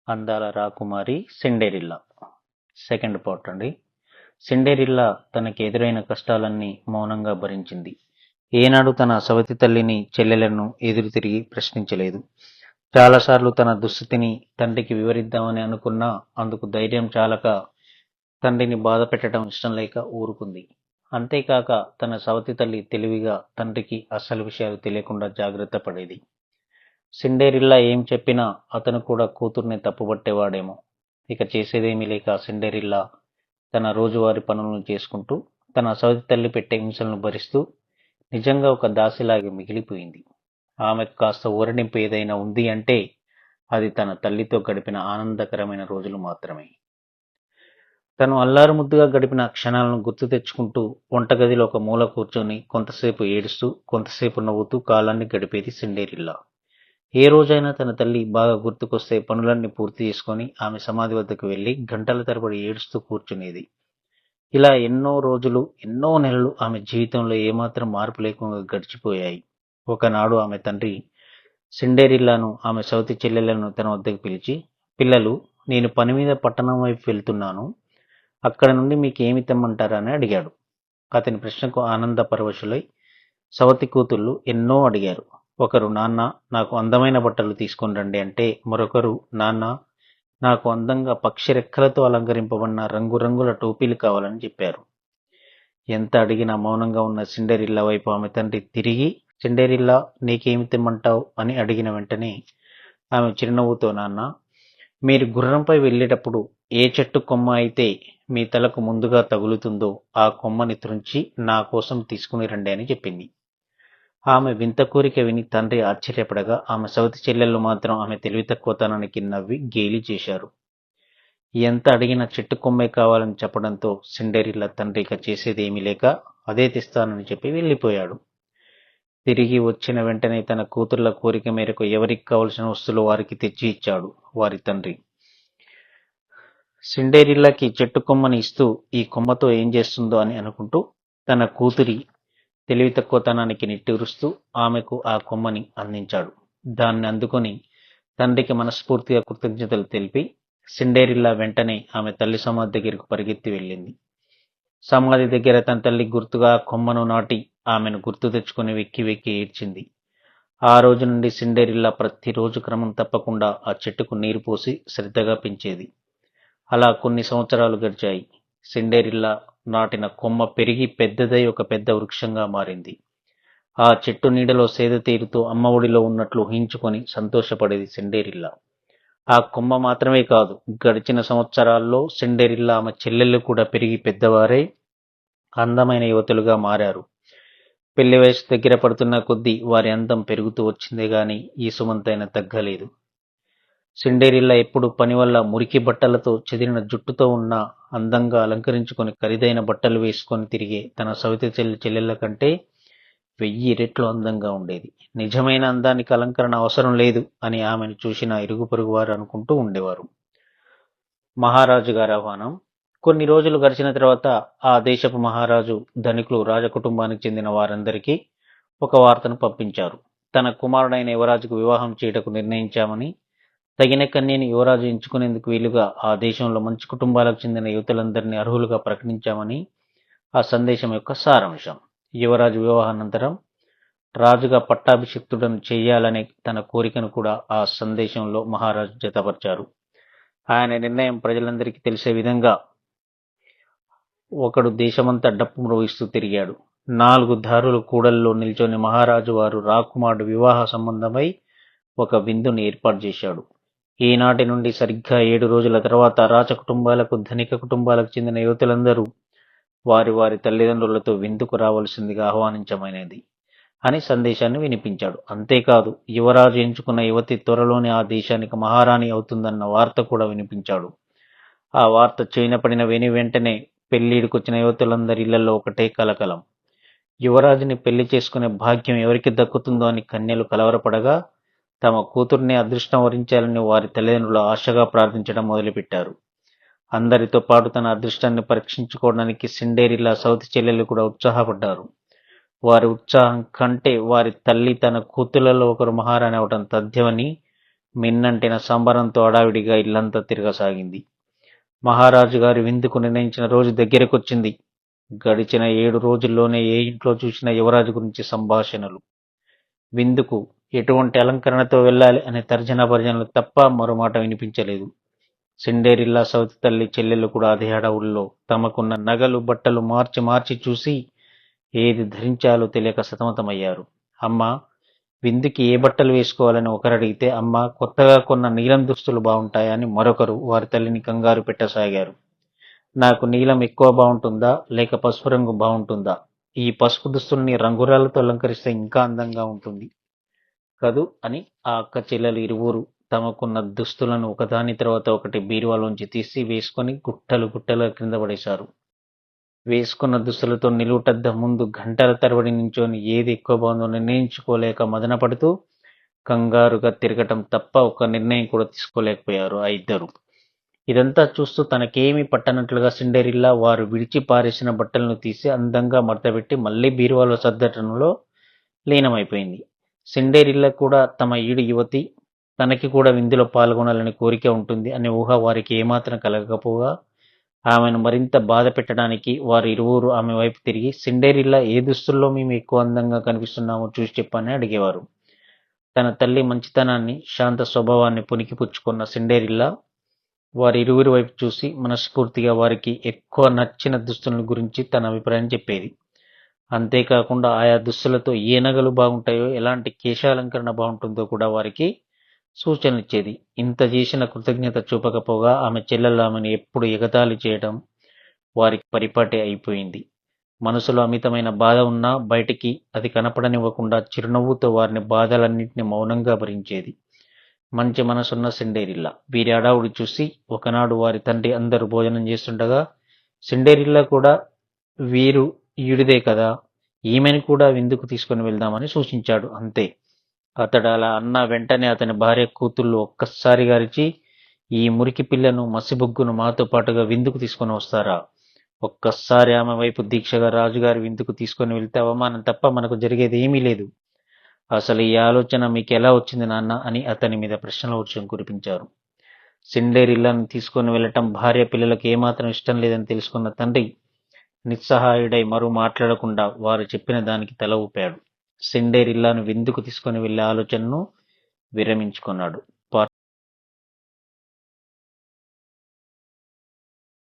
అందాల రాకుమారి సిండెరిల్లా second part అండి. సిండెరిల్లా తనకి ఎదురైన కష్టాలన్నీ మౌనంగా భరించింది. ఏనాడు తన సవతి తల్లిని చెల్లెలను ఎదురు తిరిగి ప్రశ్నించలేదు. చాలాసార్లు తన దుస్థితిని తండ్రికి వివరిద్దామని అనుకున్నా అందుకు ధైర్యం చాలక తండ్రిని బాధ పెట్టడం ఇష్టం లేక ఊరుకుంది. అంతేకాక తన సవతి తల్లి తెలివిగా తండ్రికి అసలు విషయాలు తెలియకుండా జాగ్రత్త పడేది. సిండెరిల్లా ఏం చెప్పినా అతను కూడా కూతుర్ని తప్పుపట్టేవాడేమో. ఇక చేసేదేమీ లేక సిండెరిల్లా తన రోజువారీ పనులను చేసుకుంటూ తన సవతి తల్లి పెట్టే హింసలను భరిస్తూ నిజంగా ఒక దాసిలాగే మిగిలిపోయింది. ఆమెకు కాస్త ఊరడింపు ఏదైనా ఉంది అంటే అది తన తల్లితో గడిపిన ఆనందకరమైన రోజులు మాత్రమే. తను అల్లారుముద్దుగా గడిపిన క్షణాలను గుర్తు తెచ్చుకుంటూ వంటగదిలో ఒక మూల కూర్చొని కొంతసేపు ఏడుస్తూ కొంతసేపు నవ్వుతూ కాలాన్ని గడిపేది సిండెరిల్లా. ఏ రోజైనా తన తల్లి బాగా గుర్తుకొస్తే పనులన్నీ పూర్తి చేసుకొని ఆమె సమాధి వద్దకు వెళ్లి గంటల తరబడి ఏడుస్తూ కూర్చునేది. ఇలా ఎన్నో రోజులు, ఎన్నో నెలలు ఆమె జీవితంలో ఏమాత్రం మార్పు లేకుండా గడిచిపోయాయి. ఒకనాడు ఆమె తండ్రి సిండెరిల్లాను, ఆమె సవతి చెల్లెలను తన వద్దకు పిలిచి, పిల్లలు, నేను పని మీద పట్టణం వైపు వెళ్తున్నాను. అక్కడ నుండి మీకు ఏమి తెమ్మంటారా అని అడిగాడు. అతని ప్రశ్నకు ఆనంద పరవశులై సవతి కూతుళ్ళు ఎన్నో అడిగారు. ఒకరు, నాన్న నాకు అందమైన బట్టలు తీసుకొని రండి అంటే, మరొకరు, నాన్న నాకు అందంగా పక్షి రెక్కలతో అలంకరింపబడిన రంగురంగుల టోపీలు కావాలని చెప్పారు. ఎంత అడిగినా మౌనంగా ఉన్న సిండెరిల్లా వైపు ఆమె తండ్రి తిరిగి, సిండెరిల్లా నీకేమి తెమ్మంటావు అని అడిగిన వెంటనే ఆమె చిరునవ్వుతో, నాన్న మీరు గుర్రంపై వెళ్ళేటప్పుడు ఏ చెట్టు కొమ్మ అయితే మీ తలకు ముందుగా తగులుతుందో ఆ కొమ్మని త్రుంచి నా కోసం తీసుకుని రండి అని చెప్పింది. ఆమె వింత కోరిక విని తండ్రి ఆశ్చర్యపడగా ఆమె సవతి చెల్లెళ్ళు మాత్రం ఆమె తెలివి తక్కువతనానికి నవ్వి గేలి చేశారు. ఎంత అడిగినా చెట్టు కొమ్మే కావాలని చెప్పడంతో సిండెరిల్లా తండ్రి ఇక చేసేదేమీ లేక అదే తెస్తానని చెప్పి వెళ్ళిపోయాడు. తిరిగి వచ్చిన వెంటనే తన కూతుర్ల కోరిక మేరకు ఎవరికి కావలసిన వస్తువులు వారికి తెచ్చి ఇచ్చాడు వారి తండ్రి. సిండెరిల్లాకి చెట్టు కొమ్మని ఇస్తూ ఈ కొమ్మతో ఏం చేస్తుందో అని అనుకుంటూ తన కూతురి తెలివి తక్కువతనానికి నిట్టూరుస్తూ ఆమెకు ఆ కొమ్మని అందించాడు. దాన్ని అందుకొని తండ్రికి మనస్ఫూర్తిగా కృతజ్ఞతలు తెలిపి సిండెరిల్లా వెంటనే ఆమె తల్లి సమాధి దగ్గరకు పరిగెత్తి వెళ్ళింది. సమాధి దగ్గర తన తల్లి గుర్తుగా కొమ్మను నాటి ఆమెను గుర్తు తెచ్చుకుని వెక్కి వెక్కి ఏడ్చింది. ఆ రోజు నుండి సిండెరిల్లా ప్రతిరోజు క్రమం తప్పకుండా ఆ చెట్టుకు నీరు పోసి శ్రద్ధగా పెంచేది. అలా కొన్ని సంవత్సరాలు గడిచాయి. సిండెరిల్లా నాటిన కొమ్మ పెరిగి పెద్దదై ఒక పెద్ద వృక్షంగా మారింది. ఆ చెట్టు నీడలో సేద తీరుతూ అమ్మ ఒడిలో ఉన్నట్లు ఊహించుకొని సంతోషపడేది సిండెరిల్లా. ఆ కొమ్మ మాత్రమే కాదు, గడిచిన సంవత్సరాల్లో సిండెరిల్లా ఆమె చెల్లెళ్ళు కూడా పెరిగి పెద్దవారై అందమైన యువతులుగా మారారు. పెళ్లి వయసు దగ్గర పడుతున్న కొద్దీ వారి అందం పెరుగుతూ వచ్చిందే గాని ఈ సుమంతైనా తగ్గలేదు. సిండెరిల్లా ఎప్పుడు పని వల్ల మురికి బట్టలతో చెదిరిన జుట్టుతో ఉన్న అందంగా అలంకరించుకొని ఖరీదైన బట్టలు వేసుకొని తిరిగే తన సవితి చెల్లెళ్ళ కంటే 1000 రెట్లు అందంగా ఉండేది. నిజమైన అందానికి అలంకరణ అవసరం లేదు అని ఆమెను చూసిన ఇరుగు పొరుగు వారు అనుకుంటూ ఉండేవారు. మహారాజు గారి ఆహ్వానం. కొన్ని రోజులు గడిచిన తర్వాత ఆ దేశపు మహారాజు ధనికులు రాజకుటుంబానికి చెందిన వారందరికీ ఒక వార్తను పంపించారు. తన కుమారుడైన యువరాజుకు వివాహం చేయటకు నిర్ణయించామని, తగిన కన్యని యువరాజు ఎంచుకునేందుకు వీలుగా ఆ దేశంలో మంచి కుటుంబాలకు చెందిన యువతులందరినీ అర్హులుగా ప్రకటించామని ఆ సందేశం యొక్క సారాంశం. యువరాజు వివాహానంతరం రాజుగా పట్టాభిషిక్తుడను చేయాలనే తన కోరికను కూడా ఆ సందేశంలో మహారాజు జతపరిచారు. ఆయన నిర్ణయం ప్రజలందరికీ తెలిసే విధంగా ఒకడు దేశమంతా డప్పు మ్రోగిస్తూ తిరిగాడు. 4 దారుల కూడల్లో నిల్చొని మహారాజు వారు రాకుమారుడు వివాహ సంబంధమై ఒక విందుని ఏర్పాటు చేశాడు. ఈనాటి నుండి సరిగ్గా 7 రోజుల తర్వాత రాజకుటుంబాలకు, ధనిక కుటుంబాలకు చెందిన యువతులందరూ వారి వారి తల్లిదండ్రులతో విందుకు రావలసిందిగా ఆహ్వానించమైనది అని సందేశాన్ని వినిపించాడు. అంతేకాదు, యువరాజు ఎంచుకున్న యువతి త్వరలోనే ఆ దేశానికి మహారాణి అవుతుందన్న వార్త కూడా వినిపించాడు. ఆ వార్త చెవినపడిన వెంటనే పెళ్లిడికొచ్చిన యువతులందరి ఇళ్లలో ఒకటే కలకలం. యువరాజుని పెళ్లి చేసుకునే భాగ్యం ఎవరికి దక్కుతుందో అని కన్యలు కలవరపడగా తమ కూతుర్ని అదృష్టం వరించాలని వారి తల్లిదండ్రులు ఆశగా ప్రార్థించడం మొదలుపెట్టారు. అందరితో పాటు తన అదృష్టాన్ని పరీక్షించుకోవడానికి సిండెరిల్లా సవతి చెల్లెలు కూడా ఉత్సాహపడ్డారు. వారి ఉత్సాహం కంటే వారి తల్లి తన కూతుళ్లలో ఒకరు మహారాణి అవటం తథ్యమని మిన్నంటిన సంబరంతో హడావిడిగా ఇల్లంతా తిరగసాగింది. మహారాజు గారి విందుకు నిర్ణయించిన రోజు దగ్గరకొచ్చింది. గడిచిన 7 రోజుల్లోనే ఏ ఇంట్లో చూసినా యువరాజు గురించి సంభాషణలు. విందుకు ఎటువంటి అలంకరణతో వెళ్ళాలి అనే తర్జన భర్జనలు తప్ప మరో మాట వినిపించలేదు. సిండేరిల్లా సవతి తల్లి చెల్లెలు కూడా అదే హడావుల్లో తమకున్న నగలు బట్టలు మార్చి మార్చి చూసి ఏది ధరించాలో తెలియక సతమతమయ్యారు. అమ్మ, విందుకి ఏ బట్టలు వేసుకోవాలని ఒకరు అడిగితే, అమ్మ, కొత్తగా కొన్న నీలం దుస్తులు బాగుంటాయని మరొకరు వారి తల్లిని కంగారు పెట్టసాగారు. నాకు నీలం ఎక్కువ బాగుంటుందా లేక పసుపు రంగు బాగుంటుందా? ఈ పసుపు దుస్తుల్ని రంగురాళ్లతో అలంకరిస్తే ఇంకా అందంగా ఉంటుంది కదూ అని ఆ అక్క చెల్లెలు ఇరువురు తమకున్న దుస్తులను ఒకదాని తర్వాత ఒకటి బీరువాలోంచి తీసి వేసుకొని గుట్టలు గుట్టలుగా క్రింద పడేశారు. వేసుకున్న దుస్తులతో నిలువుటద్దం ముందు గంటల తరబడి నించొని ఏది ఎక్కువ బాగుందో నిర్ణయించుకోలేక మదనపడుతూ కంగారుగా తిరగటం తప్ప ఒక నిర్ణయం కూడా తీసుకోలేకపోయారు ఆ ఇద్దరు. ఇదంతా చూస్తూ తనకేమీ పట్టనట్లుగా సిండెరిల్లా వారు విడిచి పారేసిన బట్టలను తీసి అందంగా మడతపెట్టి మళ్లీ బీరువాలో సర్దటంలో లీనమైపోయింది. సిండెరిల్లా కూడా తమ ఈడు యువతి, తనకి కూడా విందులో పాల్గొనాలని కోరిక ఉంటుంది అనే ఊహ వారికి ఏమాత్రం కలగకపోగా ఆమెను మరింత బాధ పెట్టడానికి వారు ఇరువురు ఆమె వైపు తిరిగి, సిండెరిల్లా, ఏ దుస్తుల్లో మేము ఎక్కువ అందంగా కనిపిస్తున్నామో చూసి చెప్పని అడిగేవారు. తన తల్లి మంచితనాన్ని, శాంత స్వభావాన్ని పుణికిపుచ్చుకున్న సిండెరిల్లా వారి ఇరువురి వైపు చూసి మనస్ఫూర్తిగా వారికి ఎక్కువ నచ్చిన దుస్తుల గురించి తన అభిప్రాయం చెప్పేది. అంతేకాకుండా ఆయా దుస్తులతో ఏ నగలు బాగుంటాయో, ఎలాంటి కేశాలంకరణ బాగుంటుందో కూడా వారికి సూచనలిచ్చేది. ఇంత చేసిన కృతజ్ఞత చూపకపోగా ఆమె చెల్లెలు ఆమెను ఎప్పుడు ఎగతాళి చేయడం వారికి పరిపాటి అయిపోయింది. మనసులో అమితమైన బాధ ఉన్నా బయటికి అది కనపడనివ్వకుండా చిరునవ్వుతో వారిని బాధలన్నింటినీ మౌనంగా భరించేది మంచి మనసున్న సిండెరిల్లా. వీరి హడావుడి చూసి ఒకనాడు వారి తండ్రి అందరూ భోజనం చేస్తుండగా సిండెరిల్లా కూడా, వీరు ఈడుదే కదా, ఈమెను కూడా విందుకు తీసుకుని వెళ్దామని సూచించాడు. అంతే. అతడు అలా అన్న వెంటనే అతని భార్య కూతుళ్ళు ఒక్కసారిగా అరిచి, ఈ మురికి పిల్లను, మసిబుగ్గును మాతో పాటుగా విందుకు తీసుకుని వస్తారా? ఒక్కసారి ఆమె వైపు దీక్షగా, రాజుగారి విందుకు తీసుకుని వెళ్తే అవమానం తప్ప మనకు జరిగేది ఏమీ లేదు. అసలు ఈ ఆలోచన మీకు ఎలా వచ్చింది నాన్న అని అతని మీద ప్రశ్నల వర్షం కురిపించారు. సిండెరిల్లాను తీసుకుని వెళ్లటం భార్య పిల్లలకు ఏమాత్రం ఇష్టం లేదని తెలుసుకున్న తండ్రి నిస్సహాయుడై మరో మాట్లాడకుండా వారు చెప్పిన దానికి తల ఊపాడు. సిండెరిల్లాను విందుకు తీసుకుని వెళ్లే ఆలోచనను విరమించుకున్నాడు.